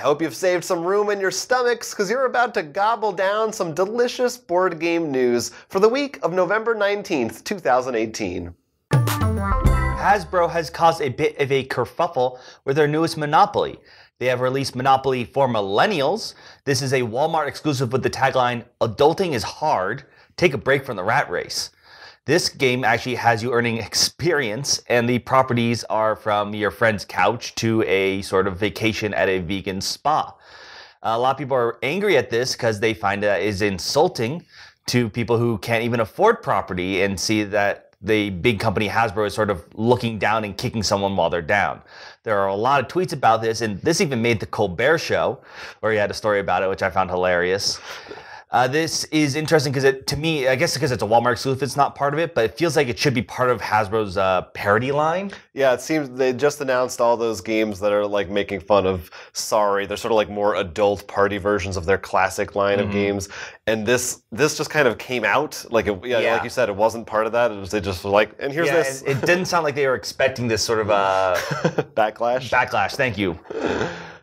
hope you've saved some room in your stomachs because you're about to gobble down some delicious board game news for the week of November 19th, 2018. Hasbro has caused a bit of a kerfuffle with their newest Monopoly. They have released Monopoly for Millennials. This is a Walmart exclusive with the tagline, "Adulting is hard, take a break from the rat race." This game actually has you earning experience, and the properties are from your friend's couch to a sort of vacation at a vegan spa. A lot of people are angry at this because they find that it is insulting to people who can't even afford property and see that the big company Hasbro is sort of looking down and kicking someone while they're down. There are a lot of tweets about this, and this even made the Colbert Show, where he had a story about it, which I found hilarious. This is interesting because to me, I guess because it's a Walmart exclusive, it's not part of it, but it feels like it should be part of Hasbro's parody line. Yeah, it seems they just announced all those games that are like making fun of Sorry. They're sort of like more adult party versions of their classic line of games. And this just kind of came out like like you said, it wasn't part of that. They just were like, and here's this. And it didn't sound like they were expecting this sort of backlash. Backlash. Thank you.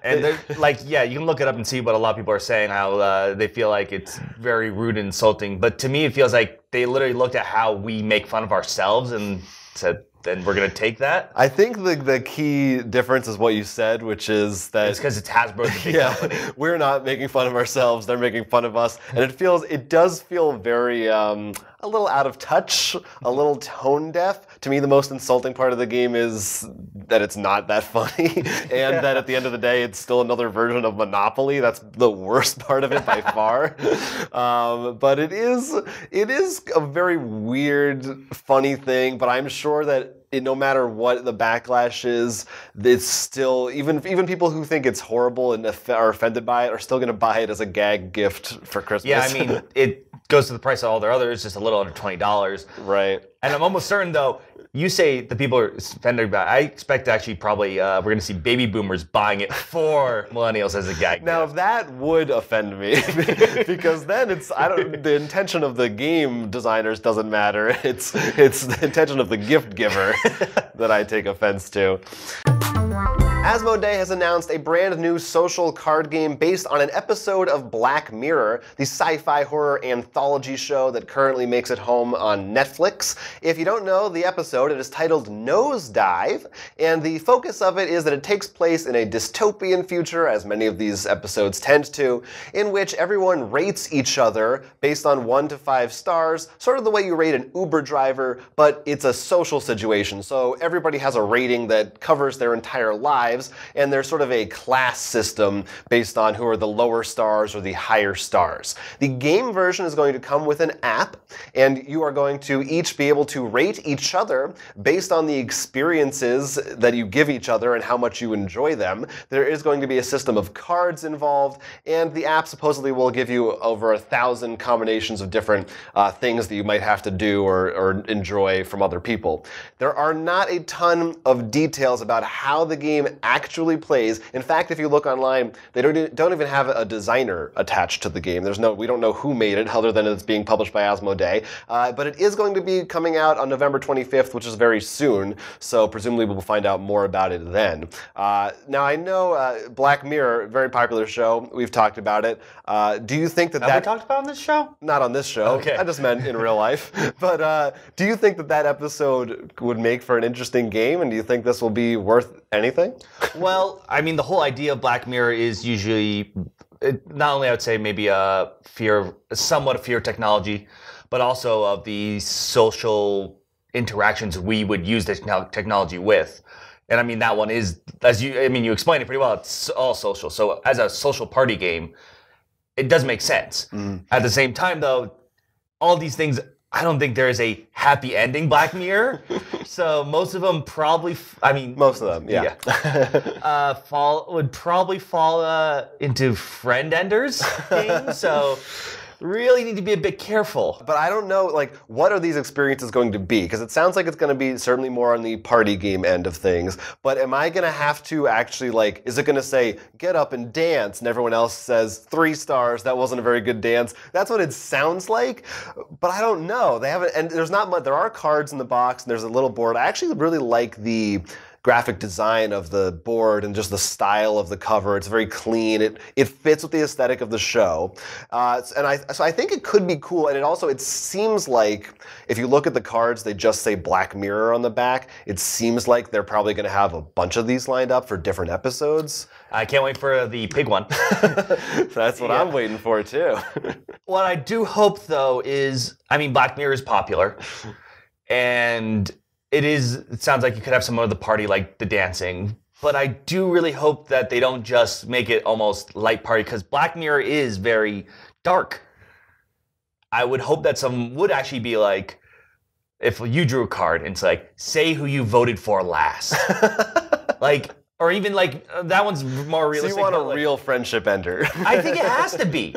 And they're like, yeah, you can look it up and see what a lot of people are saying, how they feel like it's very rude and insulting. But to me, it feels like they literally looked at how we make fun of ourselves and said, then we're going to take that. I think the key difference is what you said, which is that it's because it's Hasbro, the big company. We're not making fun of ourselves; they're making fun of us, and it does feel very a little out of touch, a little tone deaf. To me, the most insulting part of the game is that it's not that funny, and that at the end of the day, it's still another version of Monopoly. That's the worst part of it by far. But it is a very weird, funny thing. But I'm sure that no matter what the backlash is, it's still, even people who think it's horrible and are offended by it are still going to buy it as a gag gift for Christmas. Yeah, I mean, it goes to the price of all their others, just a little under $20. Right. And I'm almost certain, though, you say the people are offended by it. I expect actually probably we're going to see baby boomers buying it for millennials as a gag. Now, that would offend me because then the intention of the game designers doesn't matter. It's the intention of the gift giver that I take offense to. Asmodee has announced a brand new social card game based on an episode of Black Mirror, the sci-fi horror anthology show that currently makes it home on Netflix. If you don't know the episode, it is titled Nosedive, and the focus of it is that it takes place in a dystopian future, as many of these episodes tend to, in which everyone rates each other based on 1 to 5 stars, sort of the way you rate an Uber driver, but it's a social situation. So everybody has a rating that covers their entire lives, and there's sort of a class system based on who are the lower stars or the higher stars. The game version is going to come with an app, and you are going to each be able to rate each other based on the experiences that you give each other and how much you enjoy them. There is going to be a system of cards involved, and the app supposedly will give you over 1,000 combinations of different things that you might have to do or enjoy from other people. There are not a ton of details about how the game actually plays. In fact, if you look online, they don't even have a designer attached to the game. We don't know who made it, other than it's being published by Asmodee. But it is going to be coming out on November 25th, which is very soon. So presumably we'll find out more about it then. Now I know Black Mirror, very popular show. We've talked about it. Do you think that Have we talked about on this show? Not on this show. Okay. I just meant in real life. But do you think that episode would make for an interesting game, and do you think this will be worth anything? Well, I mean, the whole idea of Black Mirror is usually, not only I would say maybe somewhat of fear of technology, but also of the social interactions we would use this technology with. And I mean, that one is, you explained it pretty well, it's all social. So as a social party game, it does make sense. At the same time, though, all these things, I don't think there is a happy ending Black Mirror. So most of them probably, most of them, yeah. would probably fall into friend enders things. So really need to be a bit careful. But I don't know, like, what are these experiences going to be? Because it sounds like it's going to be certainly more on the party game end of things. But am I going to have to actually, like, is it going to say, get up and dance, and everyone else says 3 stars, that wasn't a very good dance? That's what it sounds like, but I don't know. They haven't, and there's not much. There are cards in the box, and there's a little board. I actually really like the graphic design of the board and just the style of the cover. It's very clean. It fits with the aesthetic of the show. So I think it could be cool. And it seems like if you look at the cards, they just say Black Mirror on the back. It seems like they're probably going to have a bunch of these lined up for different episodes. I can't wait for the pig one. That's what I'm waiting for too. What I do hope though is, Black Mirror is popular, and it sounds like you could have some of the party like the dancing, but I do really hope that they don't just make it almost light party, because Black Mirror is very dark. I would hope that some would actually be like, if you drew a card and it's like, say who you voted for last. Or even that one's more realistic. So you want a real friendship ender. I think it has to be.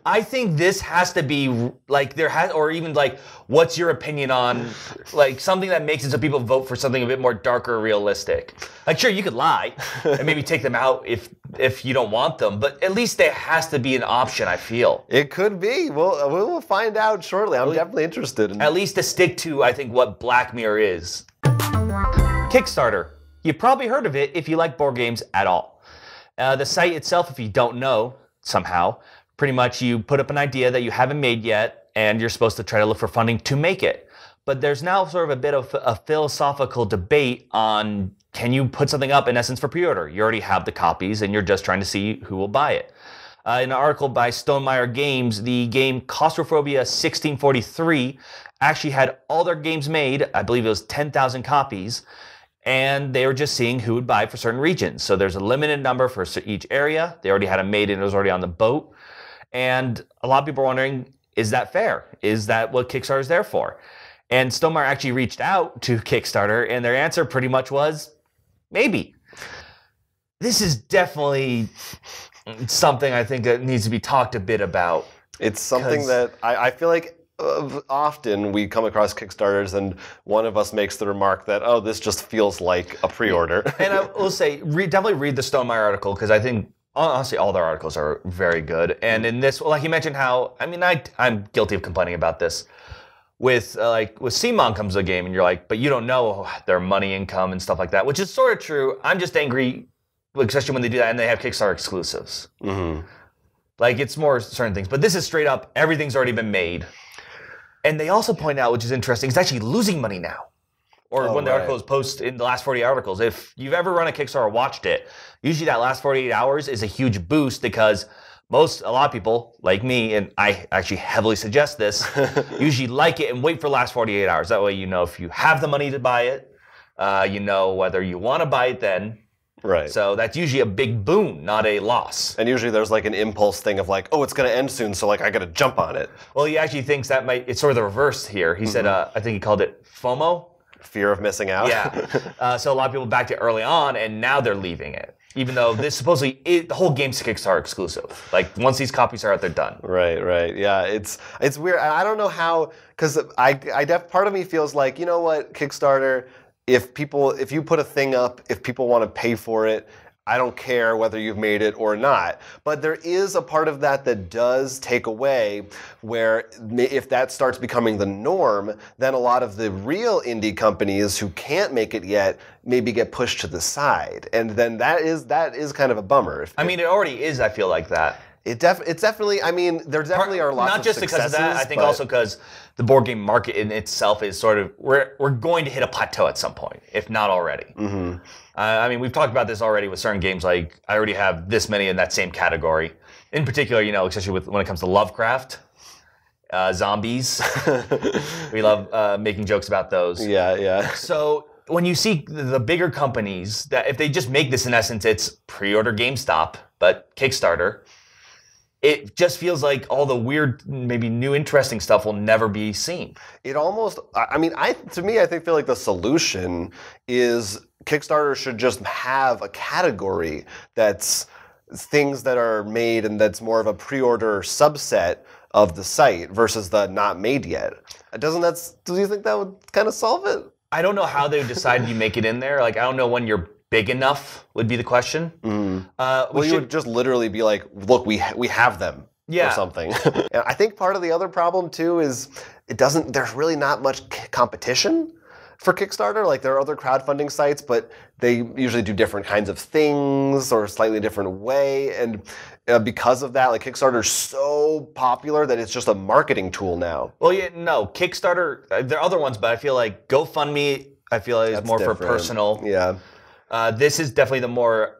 I think this has to be or even what's your opinion on something that makes it so people vote for something a bit more darker, realistic. Sure, you could lie and maybe take them out if you don't want them, but at least there has to be an option, I feel. It could be. We'll find out shortly. I'm definitely interested. At least to stick to, I think, what Black Mirror is. Kickstarter. You've probably heard of it if you like board games at all. The site itself, if you don't know somehow, pretty much you put up an idea that you haven't made yet, and you're supposed to try to look for funding to make it. But there's now sort of a bit of a philosophical debate on, can you put something up in essence for pre-order? You already have the copies, and you're just trying to see who will buy it. In an article by Stonemaier Games, the game Claustrophobia 1643 actually had all their games made. I believe it was 10,000 copies. And they were just seeing who would buy for certain regions. So there's a limited number for each area. They already had it made and it was already on the boat. And a lot of people are wondering, is that fair? Is that what Kickstarter is there for? And Stonemaier actually reached out to Kickstarter, and their answer pretty much was, maybe. This is definitely something I think that needs to be talked a bit about. It's something that I feel like often we come across Kickstarters and one of us makes the remark that, oh, this just feels like a pre-order. And I will say, definitely read the Stonemaier article, because I think, honestly, all their articles are very good. And in this, he mentioned how, I'm guilty of complaining about this. With CMON comes a game and you're like, but you don't know their money income and stuff like that, which is sort of true. I'm just angry, especially when they do that and they have Kickstarter exclusives. Mm-hmm. It's more certain things. But this is straight up, everything's already been made. And they also point out, which is interesting, it's actually losing money now. Or when the article is posted in the last 48 articles. If you've ever run a Kickstarter or watched it, usually that last 48 hours is a huge boost, because a lot of people, like me, and I actually heavily suggest this, usually like it and wait for the last 48 hours. That way you know if you have the money to buy it, you know whether you want to buy it then. Right. So that's usually a big boon, not a loss. And usually there's an impulse thing of oh, it's going to end soon, so I got to jump on it. Well, he actually thinks it's sort of the reverse here. He said, I think he called it FOMO. Fear of missing out. Yeah. So a lot of people backed it early on, and now they're leaving it. Even though this supposedly, the whole game's Kickstarter exclusive. Once these copies are out, they're done. Right. Yeah, it's weird. I don't know how, because part of me feels like, you know what, Kickstarter, if you put a thing up, if people want to pay for it, I don't care whether you've made it or not. But there is a part of that does take away, where if that starts becoming the norm, then a lot of the real indie companies who can't make it yet maybe get pushed to the side. And then that is kind of a bummer. It already is, I feel like that. It's definitely, there definitely are lots of successes. Not just because of that, I think also because the board game market in itself is sort of, we're going to hit a plateau at some point, if not already. Mm-hmm. We've talked about this already with certain games, I already have this many in that same category. In particular, especially when it comes to Lovecraft, zombies. We love making jokes about those. Yeah. So when you see the bigger companies, that if they just make this in essence, it's pre-order GameStop, but Kickstarter, it just feels like all the weird, maybe new interesting stuff will never be seen. It almost, I feel like the solution is Kickstarter should just have a category that's things that are made and that's more of a pre-order subset of the site versus the not made yet. Do you think that would kind of solve it? I don't know how they decided you make it in there. I don't know when you're big enough would be the question. Mm. You would just literally be like, look, we have them. Or something. And I think part of the other problem too is there's really not much competition. for Kickstarter. Like there are other crowdfunding sites, but they usually do different kinds of things or a slightly different way. And because of that, like Kickstarter's so popular that it's just a marketing tool now. Well, yeah, no, Kickstarter, there are other ones, but I feel like GoFundMe, I feel like is more different. for personal. Yeah. This is definitely the more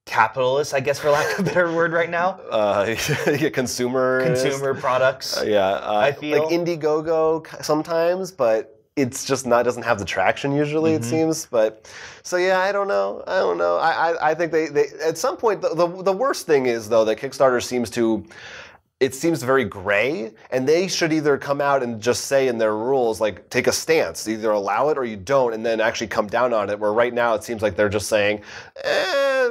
capitalist, I guess, for lack of a better word right now. Yeah, consumer products. I feel like Indiegogo sometimes, but it's just doesn't have the traction usually, it seems. But so yeah, I don't know. I think they at some point the worst thing is though that Kickstarter seems very gray, and they should either come out and just say in their rules, like, take a stance, either allow it or you don't, and then actually come down on it, where right now it seems like they're just saying,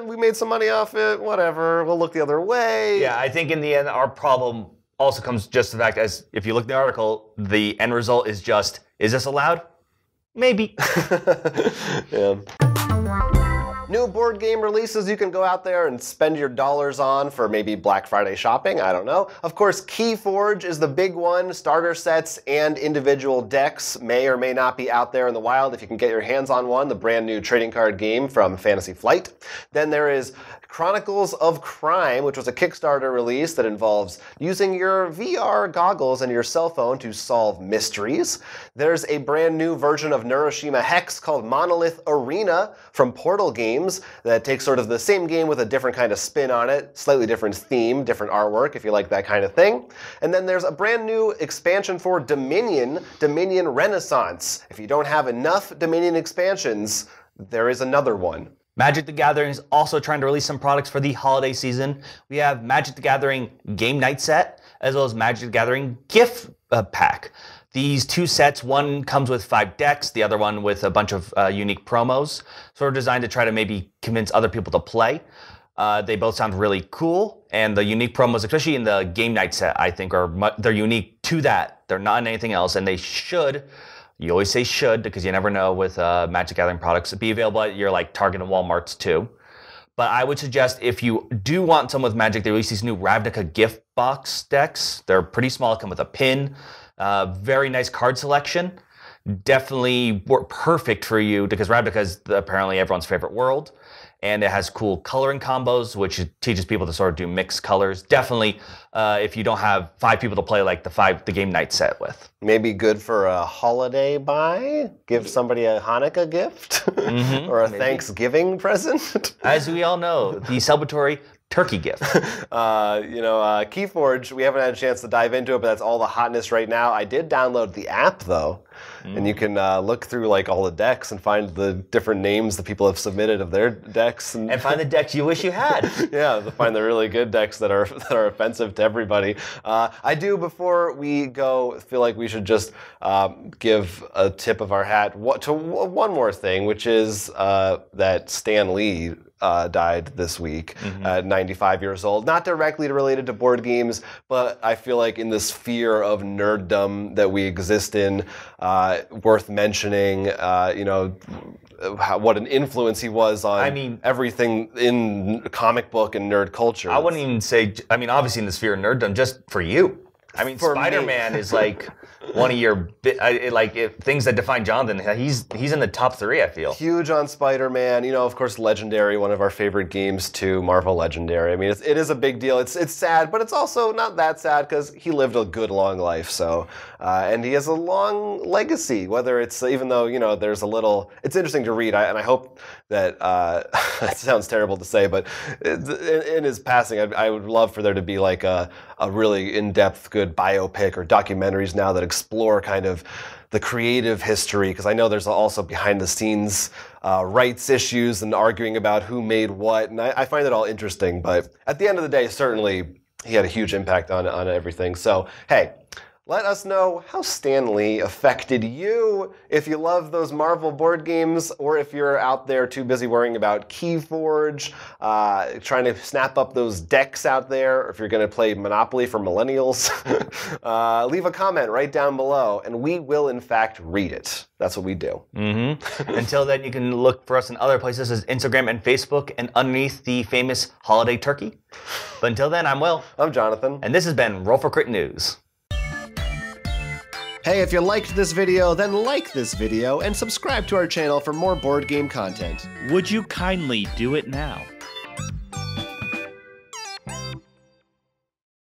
we made some money off it, whatever, we'll look the other way. Yeah, I think in the end, our problem also comes just the fact as, if you look at the article, the end result is just, is this allowed? Maybe. Yeah. New board game releases you can go out there and spend your dollars on for maybe Black Friday shopping, I don't know. Of course, Keyforge is the big one. Starter sets and individual decks may or may not be out there in the wild if you can get your hands on one, the brand new trading card game from Fantasy Flight. Then there is Chronicles of Crime, which was a Kickstarter release that involves using your VR goggles and your cell phone to solve mysteries. There's a brand new version of Neuroshima Hex called Monolith Arena from Portal Games that takes sort of the same game with a different kind of spin on it, slightly different theme, different artwork, if you like that kind of thing. And then there's a brand new expansion for Dominion, Dominion Renaissance. If you don't have enough Dominion expansions, there is another one. Magic the Gathering is also trying to release some products for the holiday season. We have Magic the Gathering Game Night Set, as well as Magic the Gathering Gift Pack. These two sets, one comes with 5 decks, the other one with a bunch of unique promos, sort of designed to try to maybe convince other people to play. They both sound really cool, and the unique promos, especially in the Game Night Set, I think they're unique to that. They're not in anything else, and they should. You always say should because you never know with Magic Gathering products. Be available at your like Target and Walmarts too. But I would suggest if you do want some with Magic, they release these new Ravnica gift box decks. They're pretty small, come with a pin. Very nice card selection. Definitely work perfect for you because Ravnica is apparently everyone's favorite world. And it has cool coloring combos, which teaches people to sort of do mixed colors. Definitely, if you don't have 5 people to play like the game night set with. Maybe good for a holiday buy? Give somebody a Hanukkah gift? Or a Thanksgiving present? As we all know, the celebratory turkey gift. Keyforge, we haven't had a chance to dive into it, but that's all the hotness right now. I did download the app, though. And you can look through like all the decks and find the different names that people have submitted of their decks, and find the decks you wish you had. Yeah, to find the really good decks that are offensive to everybody. I do, before we go, feel like we should just give a tip of our hat to one more thing, which is that Stan Lee died this week at 95 years old. Not directly related to board games, but I feel like in the sphere of nerddom that we exist in, worth mentioning, what an influence he was on everything in comic book and nerd culture. I wouldn't even say, obviously in the sphere of nerddom, just for you. Spider-Man is like one of your things that define Jonathan. He's in the top 3, I feel. Huge on Spider-Man. Of course, Legendary, one of our favorite games too. Marvel Legendary. It is a big deal. It's sad, but it's also not that sad because he lived a good long life. So, and he has a long legacy. Whether it's even though there's a little. It's interesting to read, and I hope that it sounds terrible to say, but in his passing, I would love for there to be like a really in-depth, good biopic or documentaries now that explore kind of the creative history, because I know there's also behind-the-scenes rights issues and arguing about who made what, and I find it all interesting. But at the end of the day, certainly he had a huge impact on everything. So, hey, let us know how Stan Lee affected you, if you love those Marvel board games, or if you're out there too busy worrying about Keyforge, trying to snap up those decks out there, or if you're going to play Monopoly for Millennials. Leave a comment right down below, and we will, in fact, read it. That's what we do. Until then, you can look for us in other places as Instagram and Facebook, and underneath the famous holiday turkey. But until then, I'm Will. I'm Jonathan. And this has been Roll for Crit News. Hey, if you liked this video, then like this video and subscribe to our channel for more board game content. Would you kindly do it now?